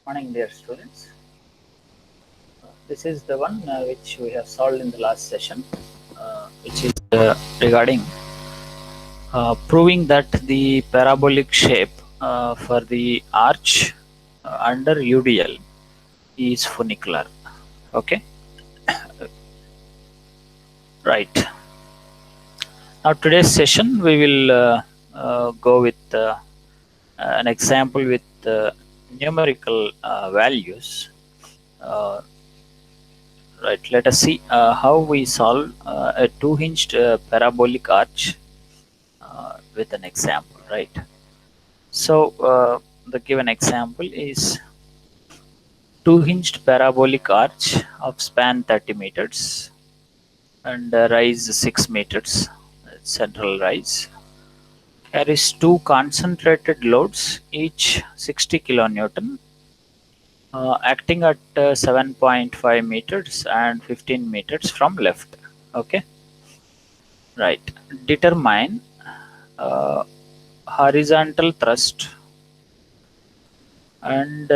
Morning, dear students. This is the one which we have solved in the last session, which is regarding proving that the parabolic shape for the arch under UDL is funicular. Okay, right. Now today's session we will go with an example with numerical values. Uh, Right, let us see how we solve a two-hinged parabolic arch with an example, right? So, the given example is two-hinged parabolic arch of span 30 meters and rise 6 meters, central rise. Carries two concentrated loads, each 60 kilonewton, acting at 7.5 meters and 15 meters from left. Okay, right. Determine uh, horizontal thrust and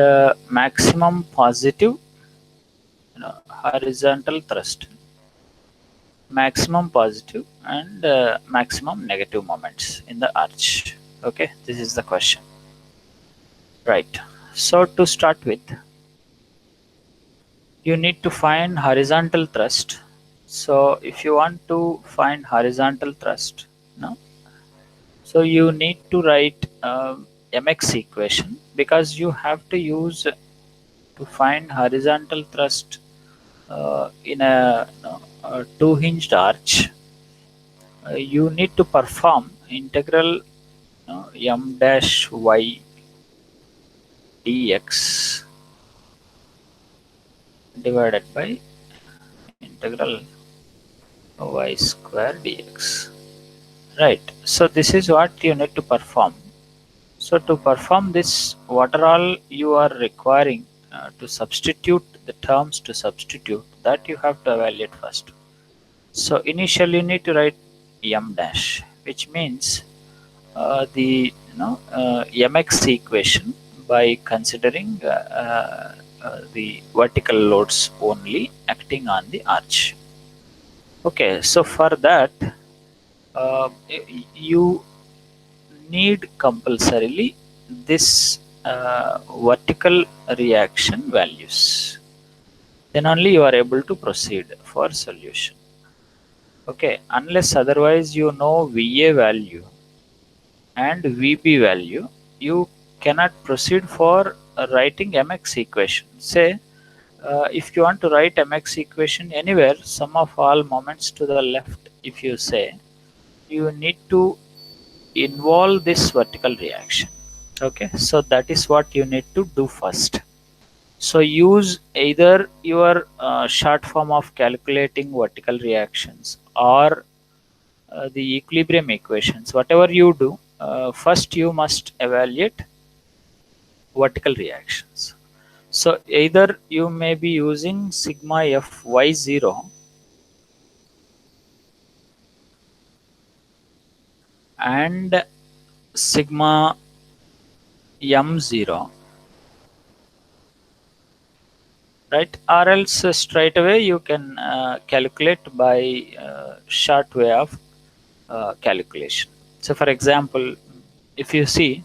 maximum positive, horizontal thrust, maximum positive and maximum negative moments in the arch. Okay, this is the question, right? So to start with, you need to find horizontal thrust. So if you want to find horizontal thrust, no, so you need to write mx equation, because you have to use to find horizontal thrust in a two hinged arch. You need to perform integral m dash y dx divided by integral y square dx, right? So this is what you need to perform. So to perform this, what are all you are requiring to substitute the terms, to substitute that you have to evaluate first. So initially you need to write m dash, which means the mx equation by considering the vertical loads only acting on the arch. Okay, so for that you need compulsorily this vertical reaction values, then only you are able to proceed for solution. Okay, unless otherwise you know va value and vb value, you cannot proceed for writing mx equation. Say if you want to write mx equation anywhere, sum of all moments to the left, if you say, you need to involve this vertical reaction. Okay, so that is what you need to do first. So use either your short form of calculating vertical reactions or the equilibrium equations. Whatever you do, first you must evaluate vertical reactions. So either you may be using sigma f y0 and sigma m0, right? Or else straight away you can calculate by short way of calculation. So for example, if you see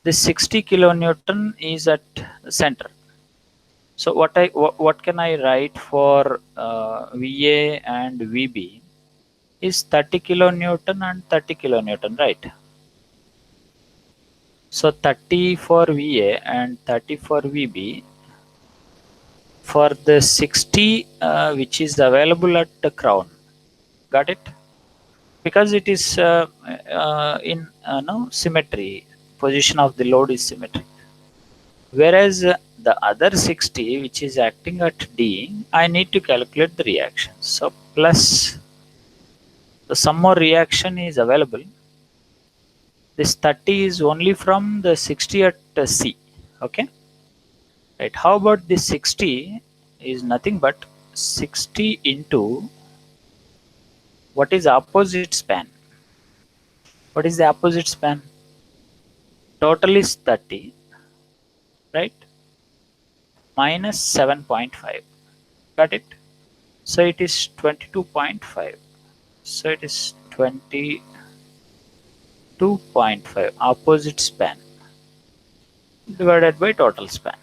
this 60 kilonewton is at the center. So what can I write for VA and VB is 30 kilonewton and 30 kilonewton, right? So 30 for VA and 30 for VB. For the 60 which is available at the crown, got it? Because it is in no symmetry, position of the load is symmetric. Whereas the other 60 which is acting at D, I need to calculate the reaction. So plus some more reaction is available. This 30 is only from the 60 at C. Okay, right? How about this 60 is nothing but 60 into what is opposite span? What is the opposite span? Total is 30, right? minus 7.5. Got it? So it is 22.5. So it is 22.5 opposite span divided by total span.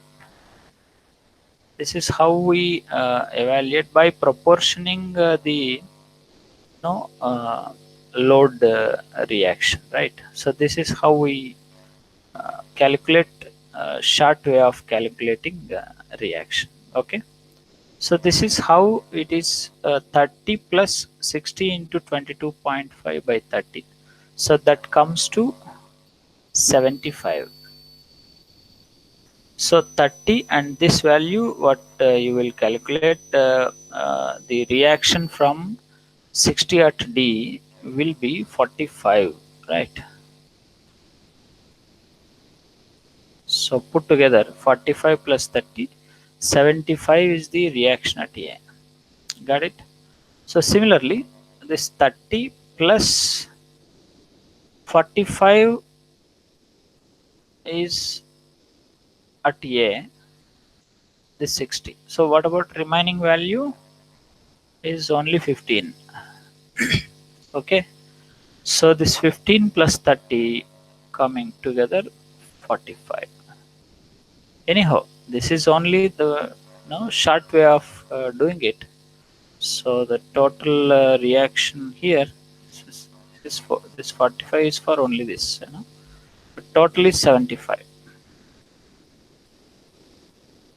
This is how we evaluate by proportioning the no load reaction, right? So this is how we calculate short way of calculating reaction. Okay, so this is how it is 30 plus 60 into 22.5 by 30, so that comes to 75. So 30 and this value what you will calculate the reaction from 60 at D will be 45, right? So put together 45 plus 30, 75 is the reaction at A. Got it? So similarly, this 30 plus 45 is at A, this 60. So what about remaining value is only 15. Okay. So this 15 plus 30 coming together 45. Anyhow, this is only the short way of doing it. So the total reaction here is for this 45 is for only this, but total is 75.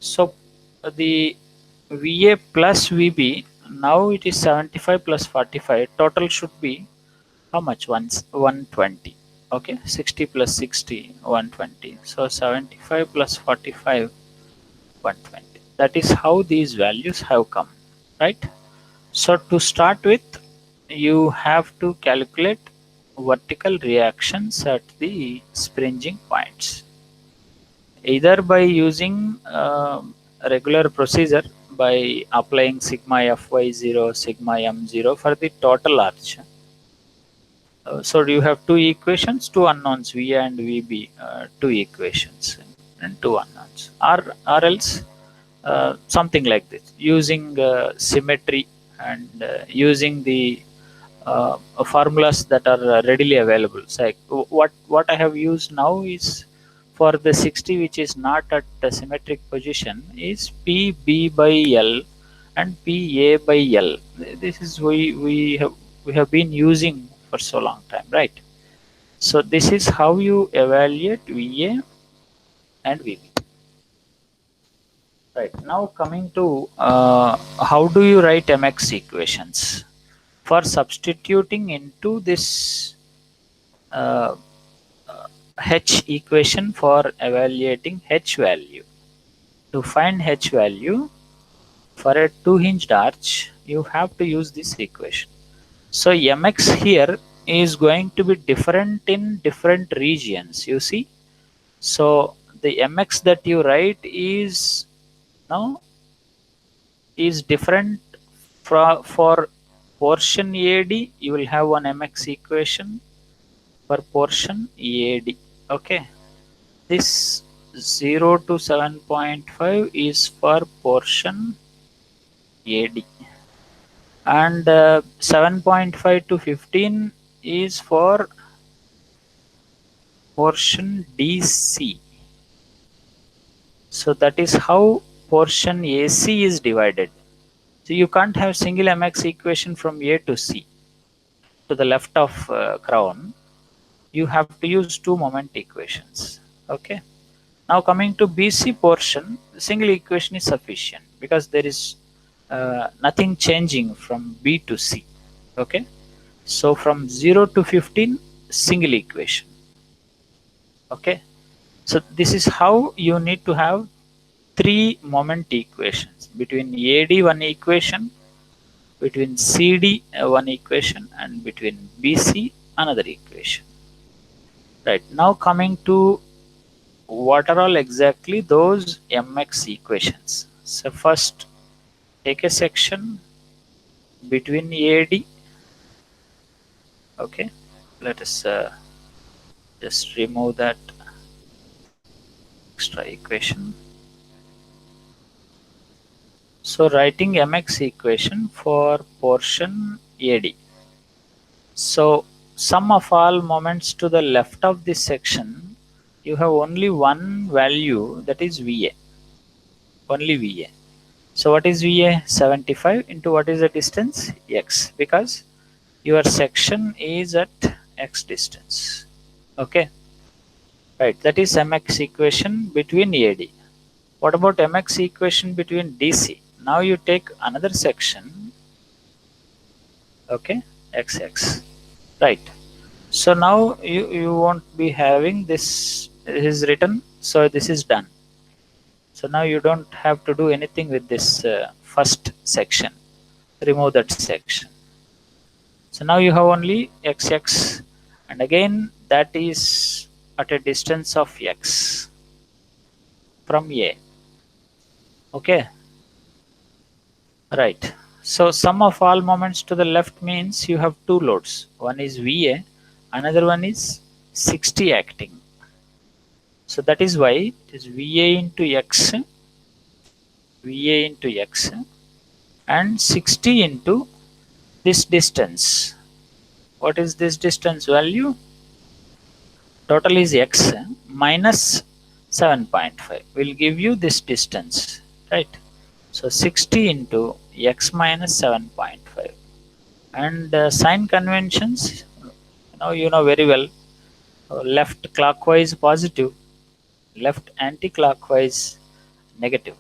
So the VA plus VB, now it is 75 plus 45. Total should be how much? 120. Okay, 60 plus 60, 120. So 75 plus 45, 120. That is how these values have come, right? So to start with, you have to calculate vertical reactions at the springing points, either by using a regular procedure by applying sigma fy0 sigma m0 for the total arch. So you have two equations, two unknowns V and VB, two equations and two unknowns, or else something like this, using symmetry and using the formulas that are readily available. So what I have used now is for the 60 which is not at the symmetric position is PB by L and PA by L. This is we have been using for so long time, right? So this is how you evaluate VA and VB. Right, now coming to how do you write MX equations? For substituting into this uh, H equation for evaluating H value. To find H value for a two-hinged arch, you have to use this equation. So Mx here is going to be different in different regions, you see. So the Mx that you write is now is different for portion AD. You will have one Mx equation for portion AD. Okay, this 0 to 7.5 is for portion AD, and 7.5 to 15 is for portion DC. So that is how portion AC is divided. So you can't have single MX equation from A to C to the left of crown. You have to use two moment equations. Okay. Now coming to BC portion, the single equation is sufficient because there is nothing changing from B to C. Okay. So from 0 to 15, single equation. Okay. So this is how you need to have three moment equations: between AD one equation, between CD one equation, and between BC another equation. Right, now coming to what are all exactly those MX equations. So first take a section between AD. Okay, let us just remove that extra equation. So writing mx equation for portion AD. So sum of all moments to the left of this section, you have only one value, that is VA, only VA. So what is VA? 75 into what is the distance? X, because your section is at X distance. Okay, right, that is mx equation between AD. What about mx equation between DC? Now you take another section, okay, XX, right. So now you won't be having this is written, so this is done. So now you don't have to do anything with this first section, remove that section. So now you have only XX, and again that is at a distance of X from A. Okay, right. So sum of all moments to the left means you have two loads. One is VA, another one is 60 acting. So that is why it is VA into X, VA into X, and 60 into this distance. What is this distance value? Total is X minus 7.5 will give you this distance, right? So 60 into X minus 7.5. And sign conventions, you know very well, left clockwise positive, left anti-clockwise negative.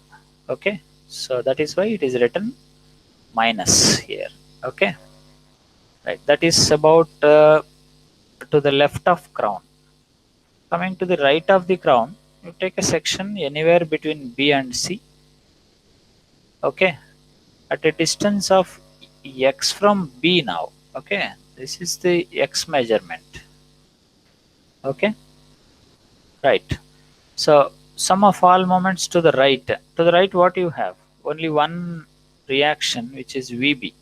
Okay, so that is why it is written minus here. Okay, right, that is about to the left of crown. Coming to the right of the crown, you take a section anywhere between B and C. Okay, at a distance of X from B now. Okay, this is the X measurement. Okay, right. So sum of all moments to the right. To the right, what you have? Only one reaction, which is VB.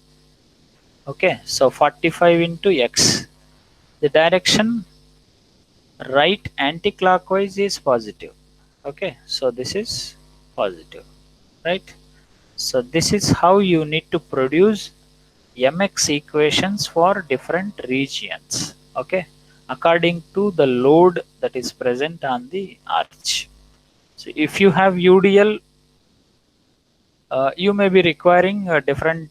Okay, so 45 into X. The direction right anti-clockwise is positive. Okay, so this is positive, right? So this is how you need to produce mx equations for different regions. Okay, according to the load that is present on the arch. So if you have UDL, you may be requiring a different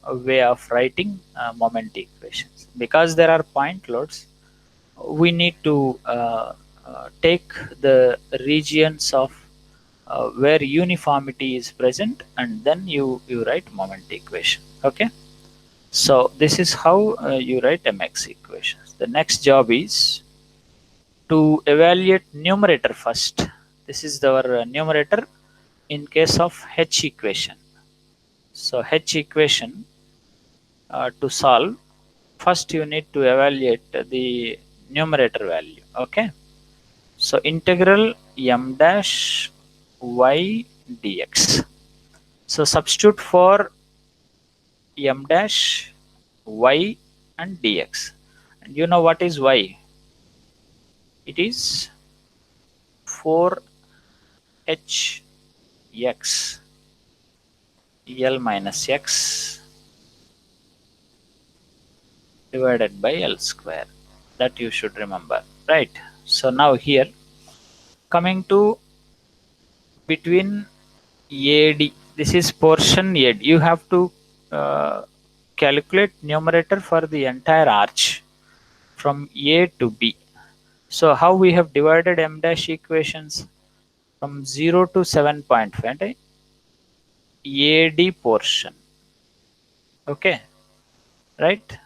way of writing moment equations. Because there are point loads, we need to take the regions of where uniformity is present, and then you write moment equation. Okay, so this is how you write mx equations. The next job is to evaluate numerator first. This is our numerator in case of H equation. So H equation, to solve, first you need to evaluate the numerator value. Okay, so integral m dash y dx. So substitute for m dash y and dx. And you know what is y? It is 4h x L minus x divided by L square. That you should remember, right? So now here, coming to between AD, this is portion AD. You have to calculate numerator for the entire arch from A to B. So how we have divided m dash equations from 0 to 7.5, right? AD portion. Okay, right?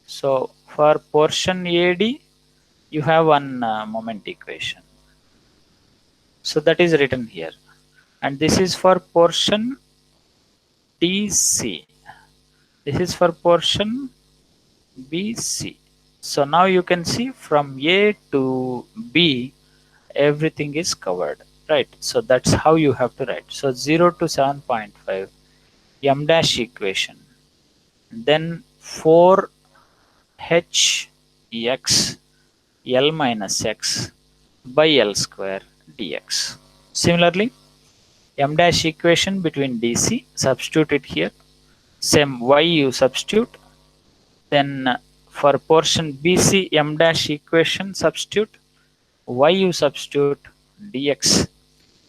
So for portion AD, you have one moment equation. So that is written here. And this is for portion DC. This is for portion BC. So now you can see from A to B, everything is covered, right? So that's how you have to write. So 0 to 7.5 m dash equation, then 4h x L minus x by L square dx. Similarly, M dash equation between DC, substitute it here. Same y you substitute. Then for portion BC, M dash equation substitute, y you substitute dx,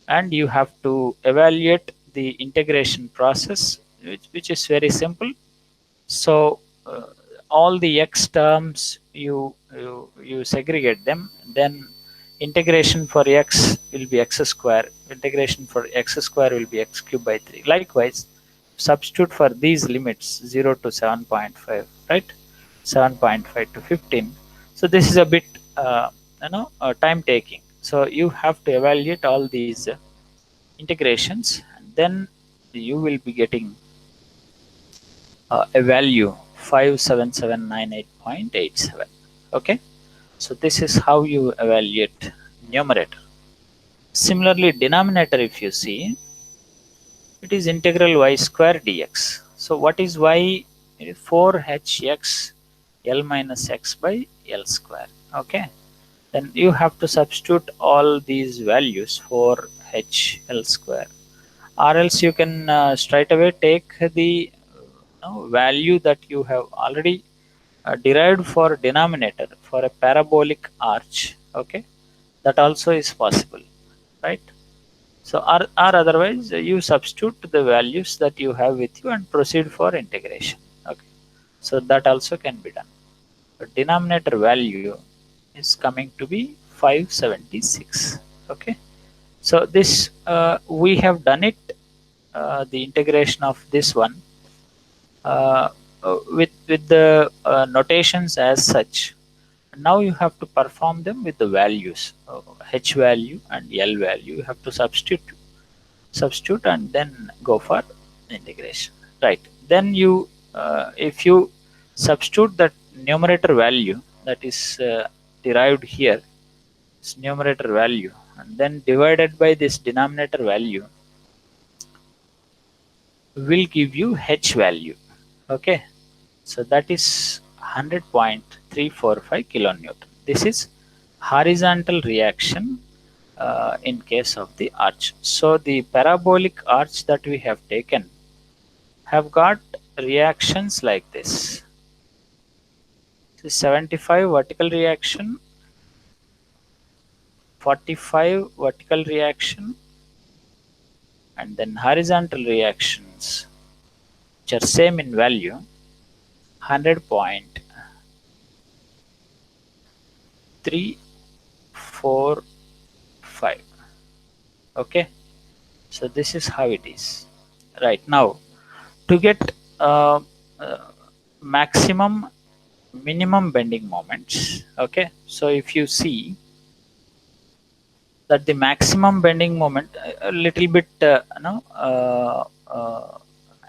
and you have to evaluate the integration process, which is very simple. So all the x terms you segregate them, then integration for x will be x square, integration for x square will be x cube by 3. Likewise, substitute for these limits 0 to 7.5, right? 7.5 to 15. So this is a bit time taking. So you have to evaluate all these integrations, and then you will be getting a value 57798.87. Okay, so this is how you evaluate numerator. Similarly, denominator, if you see, it is integral y square dx. So what is y? 4hx l minus x by l square. Okay, then you have to substitute all these values for h l square, or else you can straight away take the value that you have already derived for denominator for a parabolic arch. Okay, that also is possible, right? So or otherwise you substitute the values that you have with you and proceed for integration. Okay, so that also can be done. The denominator value is coming to be 576. Okay, so this we have done it, the integration of this one uh, with the notations as such. Now you have to perform them with the values, h value and l value. You have to substitute and then go for integration, right? Then you if you substitute that numerator value that is derived here, this numerator value, and then divided by this denominator value, will give you h value. Okay, so that is 100.345 kilonewton. This is horizontal reaction in case of the arch. So the parabolic arch that we have taken have got reactions like this. So 75 vertical reaction, 45 vertical reaction, and then horizontal reactions which are same in value, 100.345. Okay, so this is how it is. Right, now to get uh, uh, maximum minimum bending moments. Okay, so if you see that the maximum bending moment, a little bit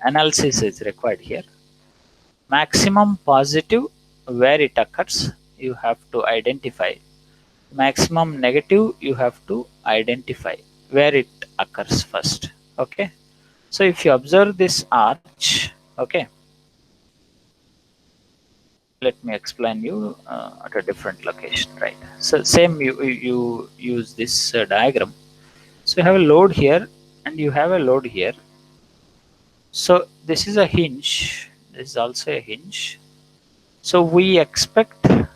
analysis is required here. Maximum positive, where it occurs you have to identify. Maximum negative, you have to identify where it occurs first. Okay, so if you observe this arch, okay, let me explain you at a different location, right? So same, you use this diagram. So you have a load here and you have a load here. So this is a hinge, this is also a hinge. So we expect the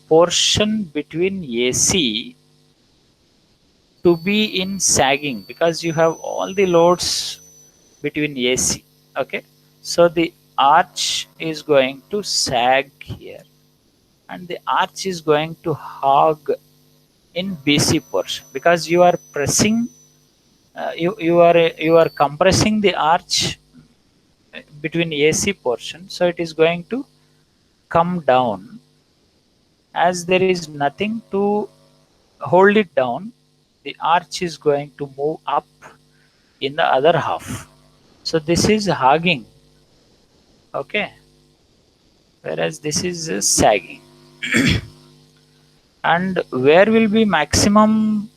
portion between AC to be in sagging, because you have all the loads between AC. Okay, so the arch is going to sag here, and the arch is going to hog in BC portion, because you are pressing, you are compressing the arch between AC portion, so it is going to come down. As there is nothing to hold it down, the arch is going to move up in the other half. So this is hogging. Okay, whereas this is sagging. And where will be maximum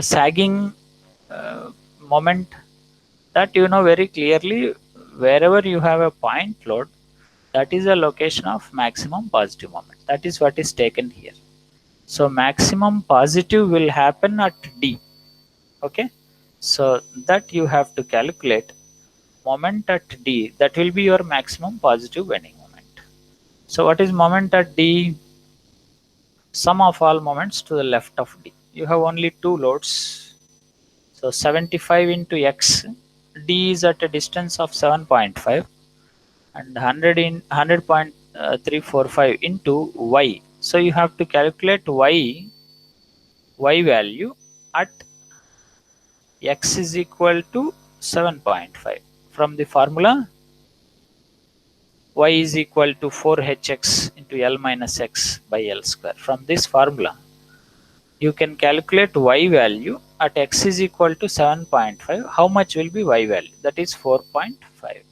sagging moment? That you know very clearly. Wherever you have a point load, that is a location of maximum positive moment. That is what is taken here. So maximum positive will happen at D. Okay, So that you have to calculate moment at D, that will be your maximum positive bending moment. So what is moment at D? Sum of all moments to the left of D. You have only two loads. So 75 into X, D is at a distance of 7.5, and 100 in 100.345 into Y. So you have to calculate Y value at X is equal to 7.5. From the formula, Y is equal to 4hx into L minus x by L square. From this formula, you can calculate Y value at X is equal to 7.5. How much will be Y value? That is 4.5.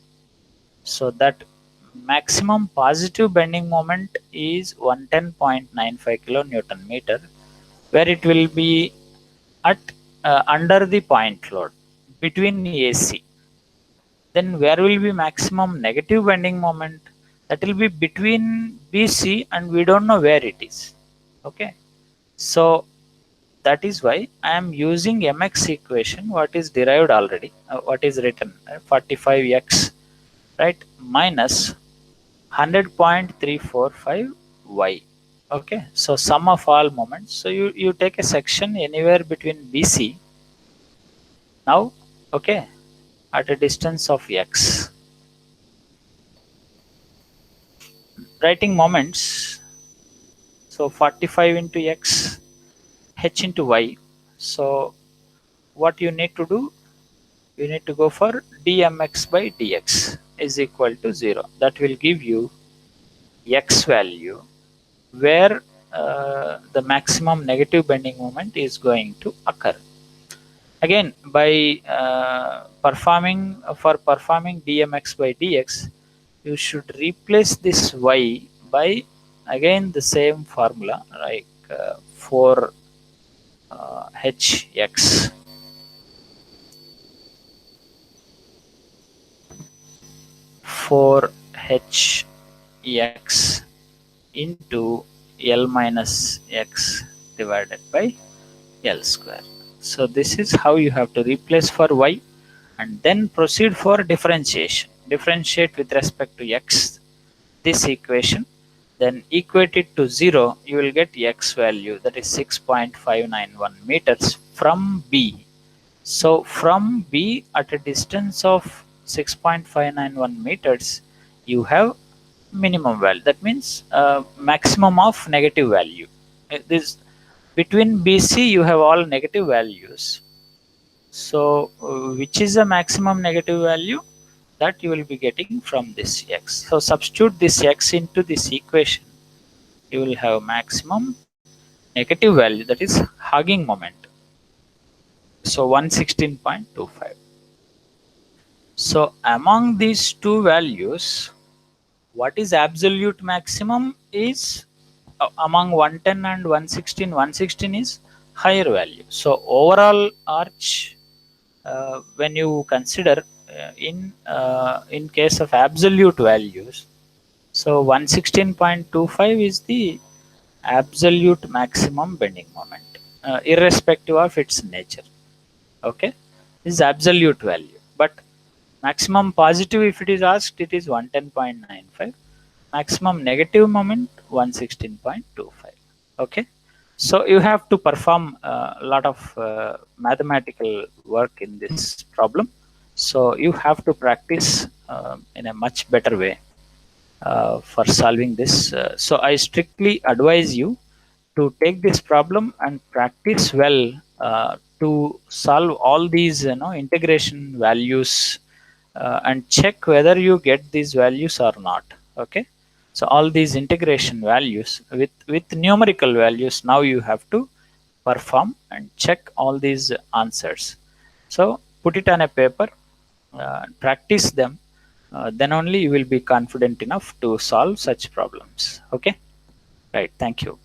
So that maximum positive bending moment is 110.95 kilonewton meter, where it will be at under the point load between AC. Then where will be maximum negative bending moment? That will be between BC, and we don't know where it is. Okay, so that is why I am using mx equation, what is derived already, what is written 45x, right, minus 100.345 y. Okay, so sum of all moments. So you take a section anywhere between BC now, okay, at a distance of x. Writing moments, so 45 into x, h into y. So what you need to do, you need to go for dmx by dx is equal to 0. That will give you x value where the maximum negative bending moment is going to occur. Again, by performing dmx by dx, you should replace this y by again the same formula, like 4 hx 4 hx into L minus x divided by L square. So this is how you have to replace for y, and then proceed for differentiation. Differentiate with respect to x this equation, then equate it to 0, you will get x value, that is 6.591 meters from B. So from B at a distance of 6.591 meters, you have minimum value. That means maximum of negative value. This between BC you have all negative values. So which is the maximum negative value? That you will be getting from this x. So substitute this x into this equation. You will have maximum negative value, that is hugging moment. So 116.25. So among these two values, what is absolute maximum is among 110 and 116. 116 is higher value. So overall arch, when you consider in case of absolute values, so 116.25 is the absolute maximum bending moment, irrespective of its nature. Okay, this is absolute value, but maximum positive, if it is asked, it is 110.95. Maximum negative moment 116.25. Okay, so you have to perform a lot of mathematical work in this problem. So you have to practice in a much better way for solving this. So I strictly advise you to take this problem and practice well to solve all these integration values, and check whether you get these values or not. Okay, so all these integration values with numerical values, now you have to perform and check all these answers. So put it on a paper, practice them, then only you will be confident enough to solve such problems. Okay, right, thank you.